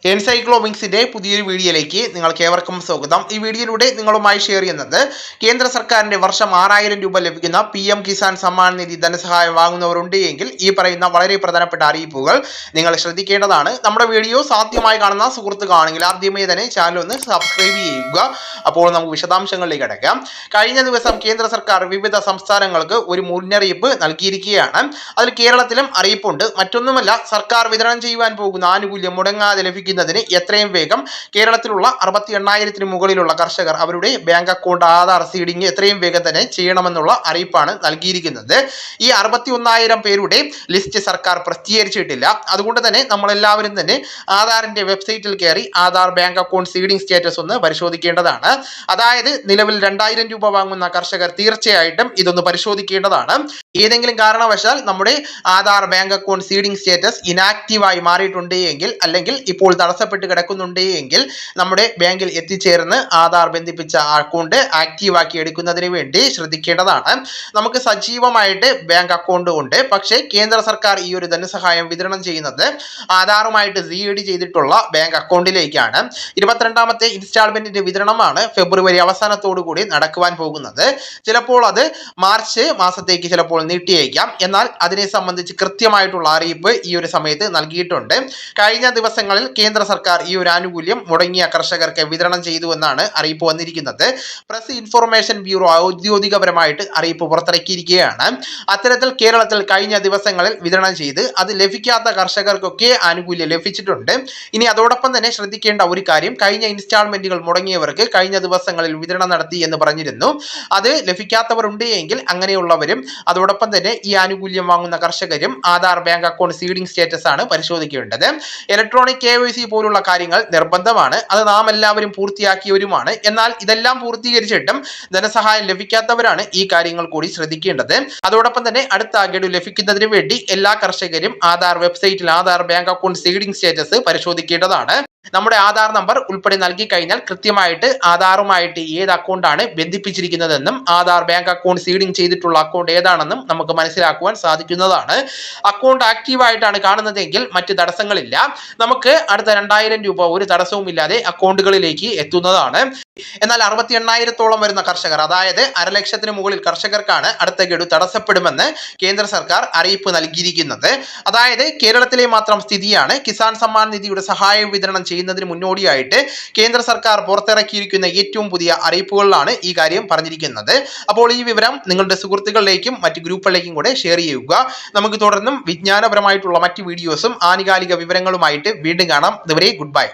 എൻസൈക്ലോമിക്സിന്റെ പുതിയൊരു വീഡിയോയിലേക്ക് നിങ്ങൾക്ക് ഏവർക്കും സ്വാഗതം. ഈ വീഡിയോയിലൂടെ നിങ്ങളുമായി ഷെയർ ചെയ്യുന്നത് കേന്ദ്ര സർക്കാരിന്റെ വർഷം 6000 രൂപ ലഭിക്കുന്ന PM കിസാൻ സമ്മാൻ നിധി ധനസഹായം വാങ്ങുന്നവരുണ്ട് എങ്കിൽ ഈ പറയുന്ന വളരെ പ്രധാനപ്പെട്ട അറിയിപ്പുകൾ നിങ്ങൾ ശ്രദ്ധിക്കേണ്ടതാണ്. നമ്മുടെ വീഡിയോ സാധ്യമായി കാണുന്ന സുഹൃത്തുക്കളാണെങ്കിൽ ആദ്യമേ തന്നെ ചാനൽ ഒന്ന് സബ്സ്ക്രൈബ് ചെയ്യുക. അപ്പോൾ നമുക്ക് വിശദാംശങ്ങളിലേക്ക് കടക്കാം. കഴിഞ്ഞ ദിവസം കേന്ദ്ര സർക്കാർ വിവിധ സംസ്ഥാനങ്ങൾക്ക് ഒരു മുന്നറിയിപ്പ് നൽകിയിരിക്കുകയാണ്. അതിൽ കേരളത്തിലും അറിയിപ്പുണ്ട്. മറ്റൊന്നുമല്ല, സർക്കാർ വിതരണം ചെയ്യുവാൻ പോകുന്ന ആനുകൂല്യം മുടങ്ങാതെ ലഭിക്കുന്നതിന് എത്രയും വേഗം കേരളത്തിലുള്ള 68,000 മുകളിലുള്ള കർഷകർ അവരുടെ ബാങ്ക് അക്കൗണ്ട് ആധാർ സീഡിംഗ് എത്രയും വേഗം തന്നെ ചെയ്യണമെന്നുള്ള അറിയിപ്പാണ് നൽകിയിരിക്കുന്നത്. ഈ 61,000 പേരുടെ ലിസ്റ്റ് സർക്കാർ പ്രസിദ്ധീകരിച്ചിട്ടില്ല. അതുകൊണ്ട് തന്നെ നമ്മളെല്ലാവരും തന്നെ ആധാറിന്റെ വെബ്സൈറ്റിൽ കയറി Aadhaar bank account seeding status ഒന്ന് പരിശോധിക്കേണ്ടതാണ്. അതായത് നിലവിൽ 2,000 രൂപ വാങ്ങുന്ന കർഷകർ തീർച്ചയായിട്ടും ഇതൊന്ന് പരിശോധിക്കേണ്ടതാണ്. ഏതെങ്കിലും കാരണവശാൽ നമ്മുടെ Aadhaar bank account seeding status ഇനാക്റ്റീവായി മാറിയിട്ടുണ്ട് എങ്കിൽ, അല്ലെങ്കിൽ ഇപ്പോൾ തടസ്സപ്പെട്ട് കിടക്കുന്നുണ്ട് എങ്കിൽ നമ്മുടെ ബാങ്കിൽ എത്തിച്ചേർന്ന് ആധാർ ബന്ധിപ്പിച്ച അക്കൗണ്ട് ആക്റ്റീവാക്കി എടുക്കുന്നതിന് വേണ്ടി ശ്രദ്ധിക്കേണ്ടതാണ്. നമുക്ക് സജീവമായിട്ട് ബാങ്ക് അക്കൗണ്ട് ഉണ്ട്. പക്ഷേ കേന്ദ്ര സർക്കാർ ഈ ഒരു ധനസഹായം വിതരണം ചെയ്യുന്നത് ആധാറുമായിട്ട് CAD ചെയ്തിട്ടുള്ള ബാങ്ക് അക്കൗണ്ടിലേക്കാണ്. 22ാമത്തെ ഇൻസ്റ്റാൾമെന്റിന്റെ വിതരണമാണ് ഫെബ്രുവരി അവസാനത്തോടു കൂടി നടക്കുവാൻ പോകുന്നത്. ചിലപ്പോൾ അത് മാർച്ച് മാസത്തേക്ക് ചിലപ്പോൾ നീട്ടിയേക്കാം. എന്നാൽ അതിനെ സംബന്ധിച്ച് കൃത്യമായിട്ടുള്ള അറിയിപ്പ് ഈ ഒരു സമയത്ത് നൽകിയിട്ടുണ്ട്. കഴിഞ്ഞ ദിവസങ്ങളിൽ കേന്ദ്ര സർക്കാർ ഈ ഒരു ആനുകൂല്യം മുടങ്ങിയ കർഷകർക്ക് വിതരണം ചെയ്തു എന്നാണ് അറിയിപ്പ് വന്നിരിക്കുന്നത്. പ്രസ് ഇൻഫർമേഷൻ ബ്യൂറോ ഔദ്യോഗികപരമായിട്ട് അറിയിപ്പ് പുറത്തിറക്കിയിരിക്കുകയാണ്. അത്തരത്തിൽ കേരളത്തിൽ കഴിഞ്ഞ ദിവസങ്ങളിൽ വിതരണം ചെയ്ത് അത് ലഭിക്കാത്ത കർഷകർക്കൊക്കെ ആനുകൂല്യം ലഭിച്ചിട്ടുണ്ട്. ഇനി അതോടൊപ്പം തന്നെ ശ്രദ്ധിക്കേണ്ട ഒരു കാര്യം, കഴിഞ്ഞ ഇൻസ്റ്റാൾമെന്റുകൾ മുടങ്ങിയവർക്ക് കഴിഞ്ഞ ദിവസങ്ങളിൽ വിതരണം നടത്തി എന്ന് പറഞ്ഞിരുന്നു. അത് ലഭിക്കാത്തവരുണ്ട് എങ്കിൽ അങ്ങനെയുള്ളവരും അതോടൊപ്പം തന്നെ ഈ ആനുകൂല്യം വാങ്ങുന്ന കർഷകരും Aadhaar bank account seeding status ആണ് പരിശോധിക്കേണ്ടത്. ഇലക്ട്രോണിക് KYC പോലുള്ള കാര്യങ്ങൾ നിർബന്ധമാണ്. അത് നാം എല്ലാവരും പൂർത്തിയാക്കിയവരുമാണ്. എന്നാൽ ഇതെല്ലാം പൂർത്തീകരിച്ചിട്ടും ധനസഹായം ലഭിക്കാത്തവരാണ് ഈ കാര്യങ്ങൾ കൂടി ശ്രദ്ധിക്കേണ്ടത്. അതോടൊപ്പം തന്നെ അടുത്ത ഗഡു ലഭിക്കുന്നതിന് വേണ്ടി എല്ലാ കർഷകരും ആധാർ വെബ്സൈറ്റിൽ Aadhaar bank account seeding status പരിശോധിക്കേണ്ടതാണ്. നമ്മുടെ ആധാർ നമ്പർ ഉൾപ്പെടെ നൽകി കഴിഞ്ഞാൽ കൃത്യമായിട്ട് ആധാറുമായിട്ട് ഏത് അക്കൗണ്ടാണ് ബന്ധിപ്പിച്ചിരിക്കുന്നതെന്നും ആധാർ ബാങ്ക് അക്കൗണ്ട് സീഡിംഗ് ചെയ്തിട്ടുള്ള അക്കൗണ്ട് ഏതാണെന്നും നമുക്ക് മനസ്സിലാക്കുവാൻ സാധിക്കുന്നതാണ്. അക്കൗണ്ട് ആക്റ്റീവായിട്ടാണ് കാണുന്നതെങ്കിൽ മറ്റ് തടസ്സങ്ങളില്ല. നമുക്ക് അടുത്ത 2,000 രൂപ ഒരു തടസ്സവുമില്ലാതെ അക്കൗണ്ടുകളിലേക്ക് എത്തുന്നതാണ്. എന്നാൽ 68,000-ഓളം വരുന്ന കർഷകർ, അതായത് 1,00,000-ന് മുകളിൽ കർഷകർക്കാണ് അടുത്ത ഗഡു തടസ്സപ്പെടുമെന്ന് കേന്ദ്ര സർക്കാർ അറിയിപ്പ് നൽകിയിരിക്കുന്നത്. അതായത് കേരളത്തിലെ മാത്രം സ്ഥിതിയാണ്. കിസാൻ സമ്മാൻ നിധിയുടെ സഹായം വിതരണം ചെയ്യുന്നതിന് മുന്നോടിയായിട്ട് കേന്ദ്ര സർക്കാർ പുറത്തിറക്കിയിരിക്കുന്ന ഏറ്റവും പുതിയ അറിയിപ്പുകളിലാണ് ഈ കാര്യം പറഞ്ഞിരിക്കുന്നത്. അപ്പോൾ ഈ വിവരം നിങ്ങളുടെ സുഹൃത്തുക്കളിലേക്കും മറ്റ് ഗ്രൂപ്പുകളിലേക്കും കൂടെ ഷെയർ ചെയ്യുക. നമുക്ക് തുടർന്നും വിജ്ഞാനപരമായിട്ടുള്ള മറ്റ് വീഡിയോസും ആനുകാലിക വിവരങ്ങളുമായിട്ട് വീണ്ടും കാണാം. ഇതുവരെ ഗുഡ് ബൈ.